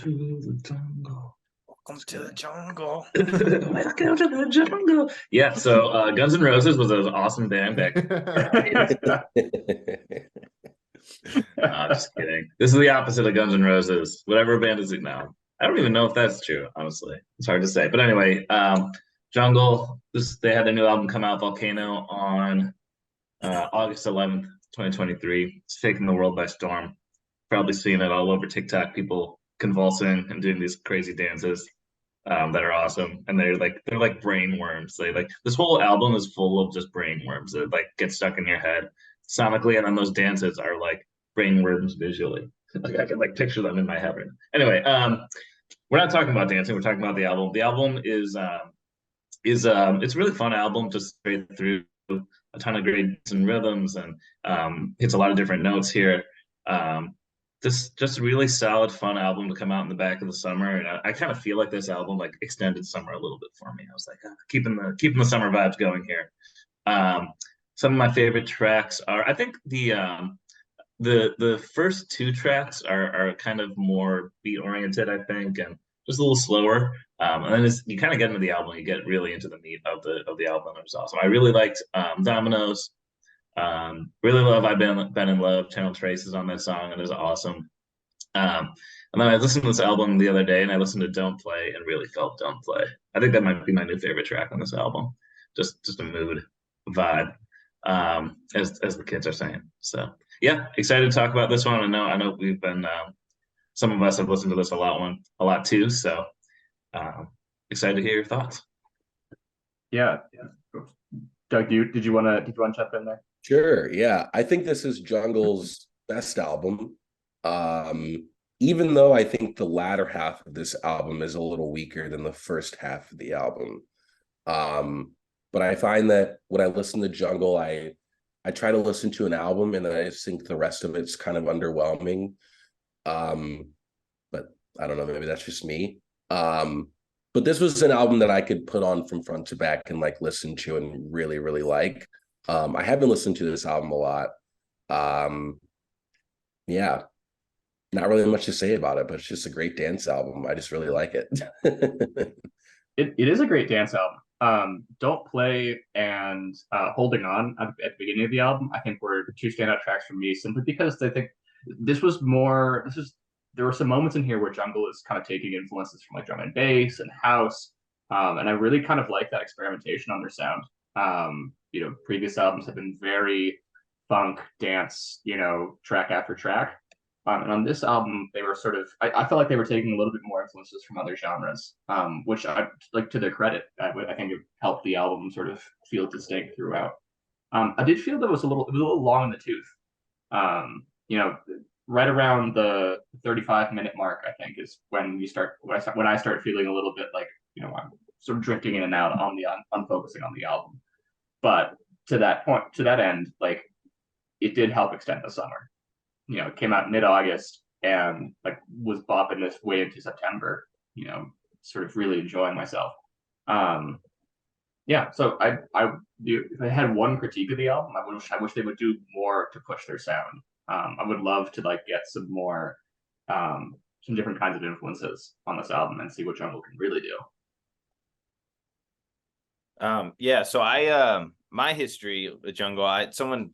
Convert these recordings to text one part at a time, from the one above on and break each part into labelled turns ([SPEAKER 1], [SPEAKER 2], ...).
[SPEAKER 1] to the jungle.
[SPEAKER 2] Welcome to the jungle.
[SPEAKER 1] Welcome to the jungle. Yeah, so Guns N' Roses was an awesome band back. Just kidding. This is the opposite of Guns N' Roses. Whatever band is it now? I don't even know if that's true, honestly. It's hard to say. But anyway, Jungle, they had their new album come out, Volcano, on August 11th, 2023. It's taking the world by storm. Probably seeing it all over TikTok, people convulsing and doing these crazy dances that are awesome. And they're like brain worms. They like this whole album is full of just brain worms that like get stuck in your head sonically, and then those dances are like brain worms visually. Like I can like picture them in my head. Anyway, we're not talking about dancing, we're talking about the album. The album is it's a really fun album, just straight through a ton of great beats and rhythms, and hits a lot of different notes here. This just a really solid, fun album to come out in the back of the summer, and I kind of feel like this album like extended summer a little bit for me. I was like, keeping the summer vibes going here. Some of my favorite tracks are, I think the first two tracks are kind of more beat oriented, I think, and just a little slower. And then you kind of get into the album, you get really into the meat of the album. It was awesome. I really liked Dominoes. Really love I've been in love. Channel Trace is on that song and is awesome. And then I listened to this album the other day, and I listened to Don't Play and really felt Don't Play. I think that might be my new favorite track on this album. Just a mood vibe, as the kids are saying. So yeah, excited to talk about this one. I know we've been some of us have listened to this a lot too. So excited to hear your thoughts.
[SPEAKER 3] Yeah. Doug, did you want to jump in there?
[SPEAKER 4] Sure. Yeah. I think this is Jungle's best album. Even though I think the latter half of this album is a little weaker than the first half of the album. But I find that when I listen to Jungle, I try to listen to an album and then I just think the rest of it's kind of underwhelming. But I don't know, maybe that's just me. But this was an album that I could put on from front to back and like listen to and really, really like. I have been listening to this album a lot. Yeah, not really much to say about it, but it's just a great dance album. I just really like it.
[SPEAKER 3] It is a great dance album. Don't Play and Holding On at the beginning of the album, I think were two standout tracks for me, simply because I think there were some moments in here where Jungle is kind of taking influences from like drum and bass and house. And I really kind of like that experimentation on their sound. Previous albums have been very funk, dance, track after track. And on this album, they were sort of, I felt like they were taking a little bit more influences from other genres, which I like, to their credit. I think it helped the album sort of feel distinct throughout. I did feel that it was a little long in the tooth. Right around the 35-minute mark, I think, is when I start feeling a little bit like, I'm sort of drifting in and out on focusing on the album. But to that end, like, it did help extend the summer. It came out mid-August and like was bopping this way into September, sort of really enjoying myself. Yeah, so if I had one critique of the album, I wish they would do more to push their sound. I would love to like get some more some different kinds of influences on this album and see what Jungle can really do.
[SPEAKER 2] Yeah, so I my history with Jungle, someone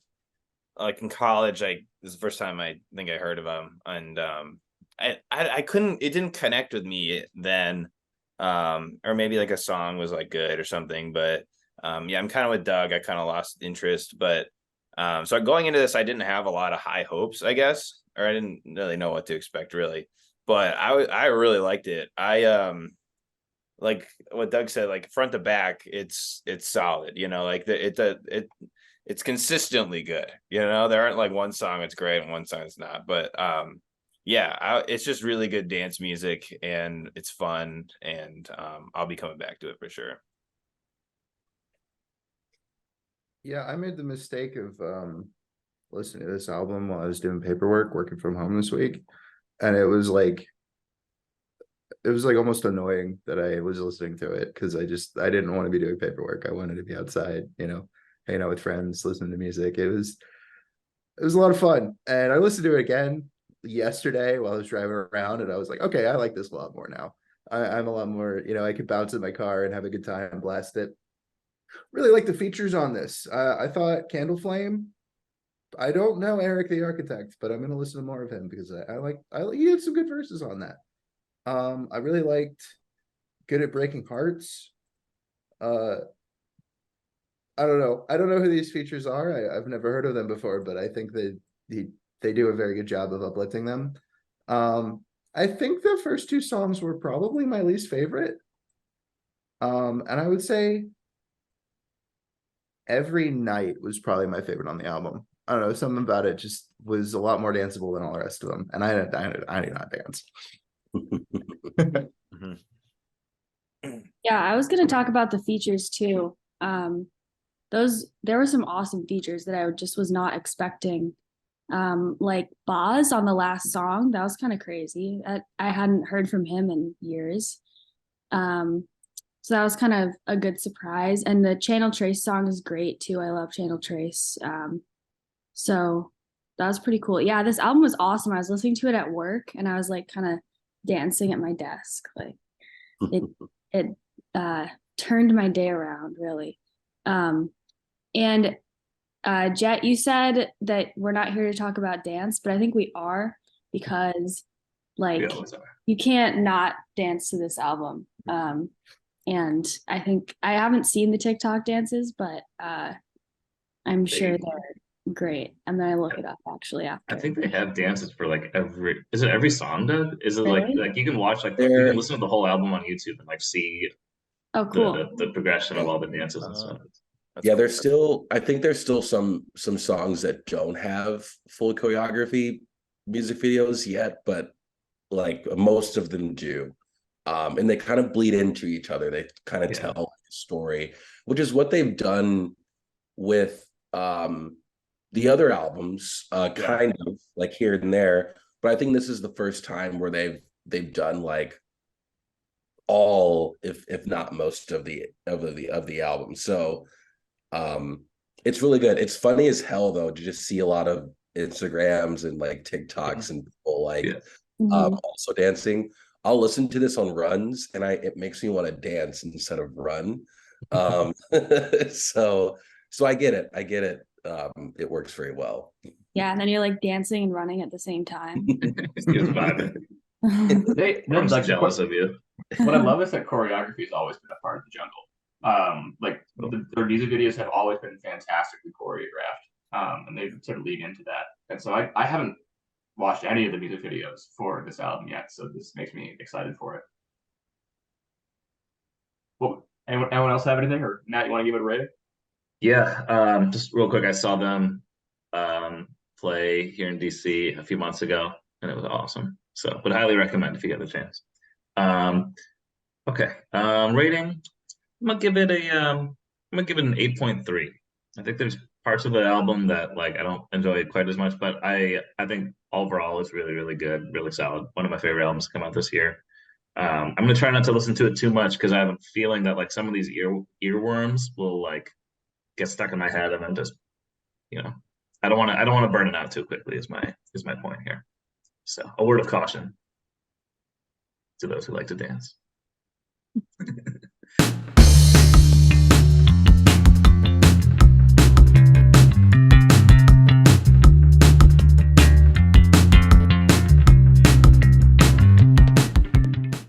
[SPEAKER 2] like in college, this is the first time I think I heard of him, and I couldn't, it didn't connect with me then, or maybe like a song was like good or something, but yeah, I'm kind of with Doug. I kind of lost interest, but so going into this, I didn't have a lot of high hopes, I guess, or I didn't really know what to expect really, but I really liked it. Like what Doug said, like front to back, it's solid, like it's consistently good. There aren't like one song that's great and one song that's not, but yeah, it's just really good dance music and it's fun, and I'll be coming back to it for sure.
[SPEAKER 5] Yeah, I made the mistake of listening to this album while I was doing paperwork, working from home this week, and it was like almost annoying that I was listening to it, because I didn't want to be doing paperwork. I wanted to be outside, hanging out with friends, listening to music. It was a lot of fun, and I listened to it again yesterday while I was driving around, and I was like, okay, I like this a lot more now. I'm a lot more, I could bounce in my car and have a good time, blast it. Really like the features on this. I thought Candle Flame. I don't know Eric the Architect, but I'm gonna listen to more of him because he had some good verses on that. I really liked Good at Breaking Hearts. I don't know. I don't know who these features are. I've never heard of them before, but I think they do a very good job of uplifting them. I think the first two songs were probably my least favorite. And I would say Every Night was probably my favorite on the album. I don't know, something about it just was a lot more danceable than all the rest of them. And I do not dance.
[SPEAKER 2] Mhm.
[SPEAKER 6] Yeah, I was gonna talk about the features too. There were some awesome features that I just was not expecting. Like Boz on the last song, that was kind of crazy. I hadn't heard from him in years. So that was kind of a good surprise. And the Channel Trace song is great too. I love Channel Trace. So that was pretty cool. Yeah, this album was awesome. I was listening to it at work and I was like kind of dancing at my desk. Like it turned my day around really. And Jet, you said that we're not here to talk about dance, but I think we are because like you can't not dance to this album. And I think I haven't seen the TikTok dances, but I'm sure they're great. I'm gonna look it up actually after.
[SPEAKER 1] I think they have dances for like is it every song, Doug? Is it
[SPEAKER 6] Really?
[SPEAKER 1] like you can watch you can listen to the whole album on YouTube and like see
[SPEAKER 6] Oh, cool.
[SPEAKER 1] the progression of all the dances and stuff.
[SPEAKER 4] Yeah, there's still, I think there's still some songs that don't have full choreography music videos yet, but like most of them do. And they kind of bleed into each other. They kind of tell a story, which is what they've done with the other albums, kind of like here and there. But I think this is the first time where they've done like all, if not most of the album. So it's really good. It's funny as hell though to just see a lot of Instagrams and like TikToks and people like also dancing. I'll listen to this on runs and it makes me want to dance instead of run. So I get it. It works very well.
[SPEAKER 6] Yeah, and then you're like dancing and running at the same time.
[SPEAKER 1] I'm like jealous of you.
[SPEAKER 3] What I love is that choreography has always been a part of the jungle. Like their music videos have always been fantastically choreographed, and they sort of lead into that. And so I haven't watched any of the music videos for this album yet, so this makes me excited for it. Well, anyone else have anything, or Matt, you want to give it a rating?
[SPEAKER 1] Yeah, just real quick, I saw them play here in DC a few months ago, and it was awesome. So, would highly recommend if you get the chance. Okay, rating. I'm gonna give it an 8.3. I think there's parts of the album that like I don't enjoy quite as much, but I think overall it's really, really good, really solid. One of my favorite albums to come out this year. I'm gonna try not to listen to it too much because I have a feeling that like some of these earworms will like get stuck in my head and then just I don't want to burn it out too quickly is my point here. So a word of caution to those who like to dance.